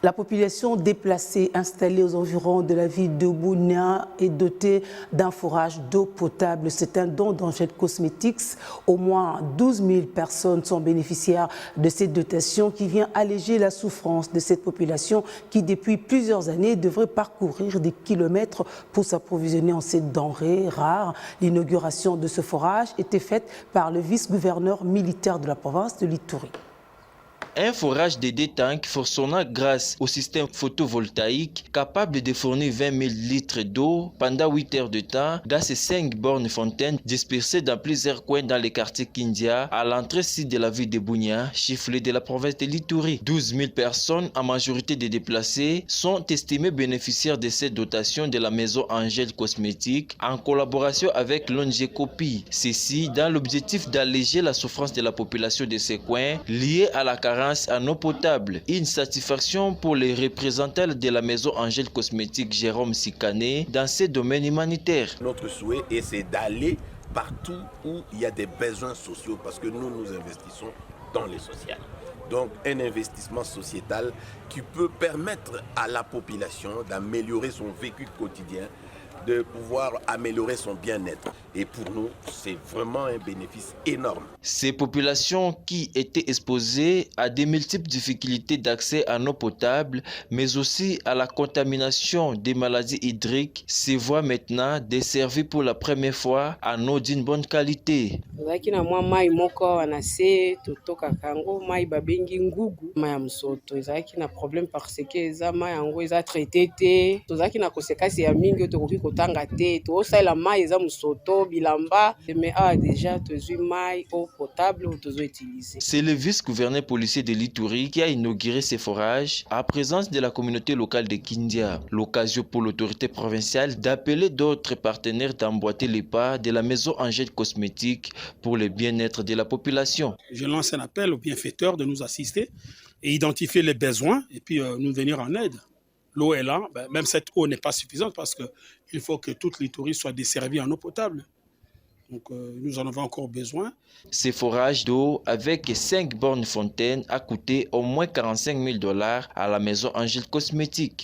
La population déplacée installée aux environs de la ville de Bunia est dotée d'un forage d'eau potable. C'est un don d'Angel Cosmetics. Au moins 12 000 personnes sont bénéficiaires de cette dotation qui vient alléger la souffrance de cette population qui, depuis plusieurs années, devrait parcourir des kilomètres pour s'approvisionner en ces denrées rares. L'inauguration de ce forage était faite par le vice-gouverneur militaire de la province de l'Ituri. Un forage de 2 tanks fonctionnant grâce au système photovoltaïque capable de fournir 20 000 litres d'eau pendant 8 heures de temps dans ces 5 bornes fontaines dispersées dans plusieurs coins dans les quartiers Kindia à l'entrée sud de la ville de Bunia, chiffrée de la province de l'Ituri. 12 000 personnes, en majorité des déplacés, sont estimées bénéficiaires de cette dotation de la maison Angel Cosmétiques en collaboration avec l'ONG Copi. Ceci dans l'objectif d'alléger la souffrance de la population de ces coins liée à la carence en eau potable. Une satisfaction pour les représentants de la maison Angel Cosmétiques Jérôme Sikane dans ces domaines humanitaires. Notre souhait c'est d'aller partout où il y a des besoins sociaux parce que nous investissons dans les social. Donc un investissement sociétal qui peut permettre à la population d'améliorer son vécu quotidien, de pouvoir améliorer son bien-être. Et pour nous, c'est vraiment un bénéfice énorme. Ces populations qui étaient exposées à de multiples difficultés d'accès à l'eau potable, mais aussi à la contamination des maladies hydriques, se voient maintenant desservies pour la première fois en eau d'une bonne qualité. C'est le vice-gouverneur policier de l'Ituri qui a inauguré ces forages à présence de la communauté locale de Kindia. L'occasion pour l'autorité provinciale d'appeler d'autres partenaires d'emboîter les pas de la maison Angel Cosmétiques pour le bien-être de la population. Je lance un appel aux bienfaiteurs de nous assister et identifier les besoins et puis nous venir en aide. L'eau est là, même cette eau n'est pas suffisante parce qu'il faut que toute l'Ituri soit desservie en eau potable. Donc nous en avons encore besoin. Ces forages d'eau avec 5 bornes fontaines a coûté au moins $45 000 à la maison Angel Cosmétiques.